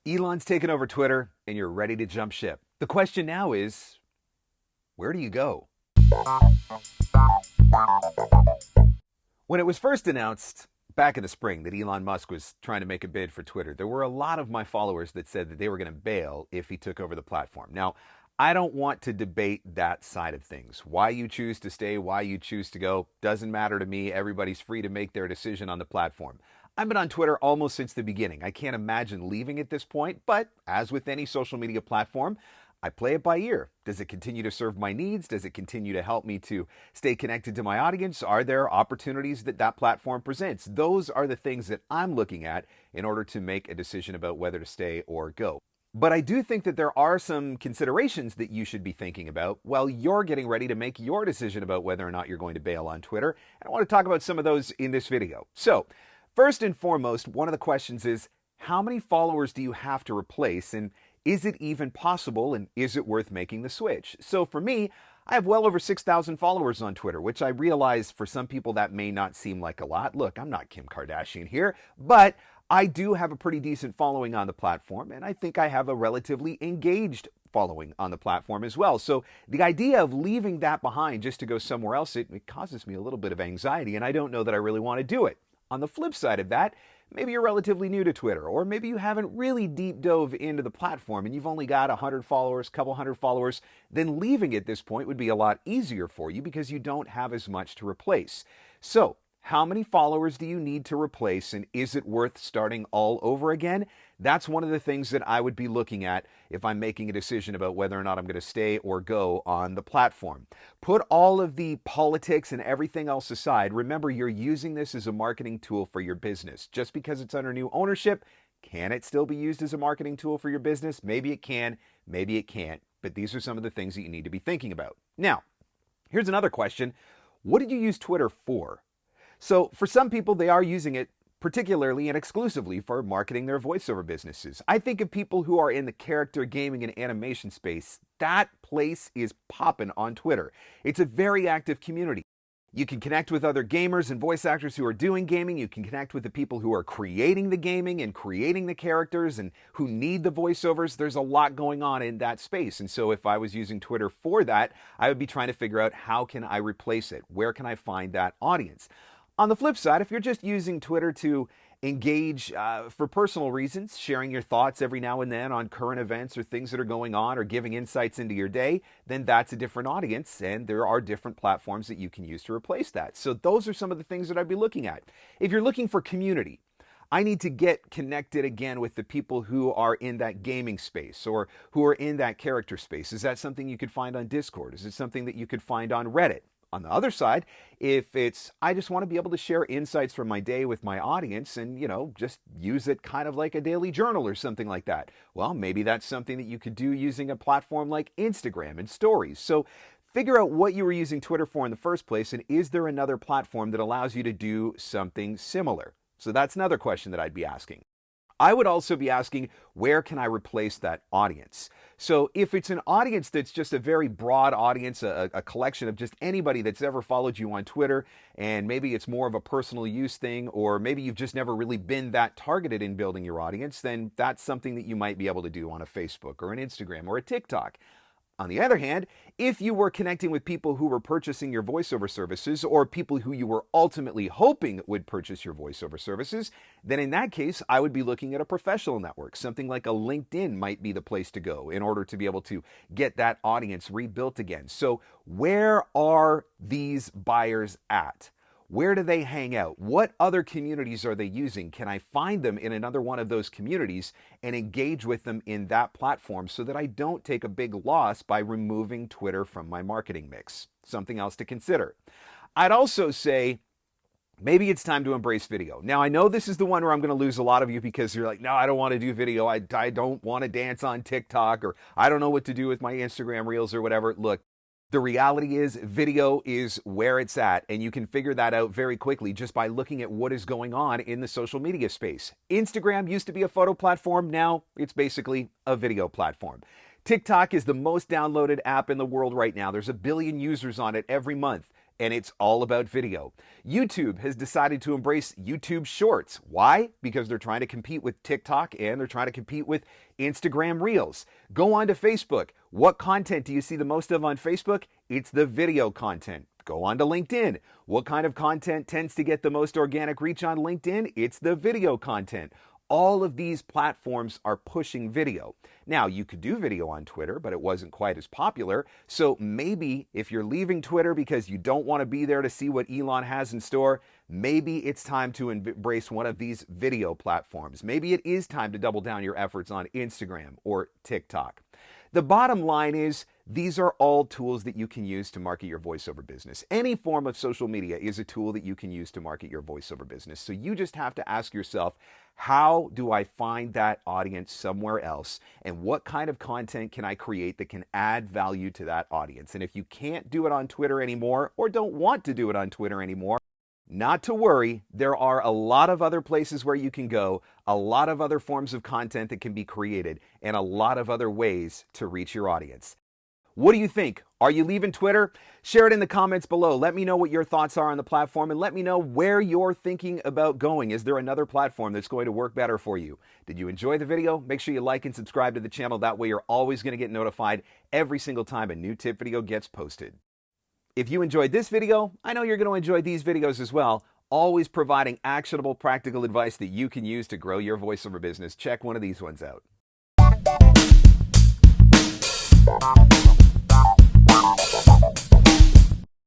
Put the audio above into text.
Elon's taken over Twitter and you're ready to jump ship. The question now is, where do you go? When it was first announced back in the spring that Elon Musk was trying to make a bid for Twitter, there were a lot of my followers that said that they were going to bail if he took over the platform. Now, I don't want to debate that side of things. Why you choose to stay, why you choose to go, doesn't matter to me. Everybody's free to make their decision on the platform. I've been on Twitter almost since the beginning. I can't imagine leaving at this point, but as with any social media platform, I play it by ear. Does it continue to serve my needs? Does it continue to help me to stay connected to my audience? Are there opportunities that that platform presents? Those are the things that I'm looking at in order to make a decision about whether to stay or go. But I do think that there are some considerations that you should be thinking about while you're getting ready to make your decision about whether or not you're going to bail on Twitter. And I want to talk about some of those in this video. So, first and foremost, one of the questions is, how many followers do you have to replace? And is it even possible? And is it worth making the switch? So for me, I have well over 6,000 followers on Twitter, which I realize for some people that may not seem like a lot. Look, I'm not Kim Kardashian here, but I do have a pretty decent following on the platform, and I think I have a relatively engaged following on the platform as well. So the idea of leaving that behind just to go somewhere else, it causes me a little bit of anxiety, and I don't know that I really want to do it. On the flip side of that, maybe you're relatively new to Twitter, or maybe you haven't really deep dove into the platform and you've only got 100 followers, couple hundred followers, then leaving at this point would be a lot easier for you because you don't have as much to replace. So, how many followers do you need to replace, and is it worth starting all over again? That's one of the things that I would be looking at if I'm making a decision about whether or not I'm going to stay or go on the platform. Put all of the politics and everything else aside. Remember, you're using this as a marketing tool for your business. Just because it's under new ownership, can it still be used as a marketing tool for your business? Maybe it can, maybe it can't. But these are some of the things that you need to be thinking about. Now, here's another question. What did you use Twitter for? So for some people, they are using it particularly and exclusively for marketing their voiceover businesses. I think of people who are in the character gaming and animation space. That place is popping on Twitter. It's a very active community. You can connect with other gamers and voice actors who are doing gaming. You can connect with the people who are creating the gaming and creating the characters and who need the voiceovers. There's a lot going on in that space. And so if I was using Twitter for that, I would be trying to figure out how can I replace it? Where can I find that audience? On the flip side, if you're just using Twitter to engage for personal reasons, sharing your thoughts every now and then on current events or things that are going on or giving insights into your day, then that's a different audience, and there are different platforms that you can use to replace that. So those are some of the things that I'd be looking at. If you're looking for community, I need to get connected again with the people who are in that gaming space or who are in that character space. Is that something you could find on Discord? Is it something that you could find on Reddit? On the other side, if it's, I just want to be able to share insights from my day with my audience and, just use it kind of like a daily journal or something like that. Well, maybe that's something that you could do using a platform like Instagram and Stories. So figure out what you were using Twitter for in the first place, and is there another platform that allows you to do something similar? So that's another question that I'd be asking. I would also be asking, where can I replace that audience? So if it's an audience that's just a very broad audience, a collection of just anybody that's ever followed you on Twitter, and maybe it's more of a personal use thing, or maybe you've just never really been that targeted in building your audience, then that's something that you might be able to do on a Facebook or an Instagram or a TikTok. On the other hand, if you were connecting with people who were purchasing your voiceover services or people who you were ultimately hoping would purchase your voiceover services, then in that case, I would be looking at a professional network. Something like a LinkedIn might be the place to go in order to be able to get that audience rebuilt again. So where are these buyers at? Where do they hang out? What other communities are they using? Can I find them in another one of those communities and engage with them in that platform so that I don't take a big loss by removing Twitter from my marketing mix? Something else to consider. I'd also say, maybe it's time to embrace video. Now, I know this is the one where I'm going to lose a lot of you because you're like, no, I don't want to do video. I don't want to dance on TikTok, or I don't know what to do with my Instagram Reels or whatever. Look, the reality is video is where it's at, and you can figure that out very quickly just by looking at what is going on in the social media space. Instagram used to be a photo platform. Now it's basically a video platform. TikTok is the most downloaded app in the world right now. There's 1 billion users on it every month. and it's all about video. YouTube has decided to embrace YouTube Shorts. Why? Because they're trying to compete with TikTok and they're trying to compete with Instagram Reels. Go on to Facebook. What content do you see the most of on Facebook? It's the video content. Go on to LinkedIn. What kind of content tends to get the most organic reach on LinkedIn? It's the video content. All of these platforms are pushing video. Now, you could do video on Twitter, but it wasn't quite as popular. So maybe if you're leaving Twitter because you don't want to be there to see what Elon has in store, maybe it's time to embrace one of these video platforms. Maybe it is time to double down your efforts on Instagram or TikTok. The bottom line is these are all tools that you can use to market your voiceover business. Any form of social media is a tool that you can use to market your voiceover business. So you just have to ask yourself, how do I find that audience somewhere else? And what kind of content can I create that can add value to that audience? And if you can't do it on Twitter anymore or don't want to do it on Twitter anymore, not to worry, there are a lot of other places where you can go, a lot of other forms of content that can be created, and a lot of other ways to reach your audience. What do you think? Are you leaving Twitter? Share it in the comments below. Let me know what your thoughts are on the platform and let me know where you're thinking about going. Is there another platform that's going to work better for you? Did you enjoy the video? Make sure you like and subscribe to the channel. That way you're always going to get notified every single time a new tip video gets posted. If you enjoyed this video, I know you're going to enjoy these videos as well. Always providing actionable, practical advice that you can use to grow your voiceover business. Check one of these ones out.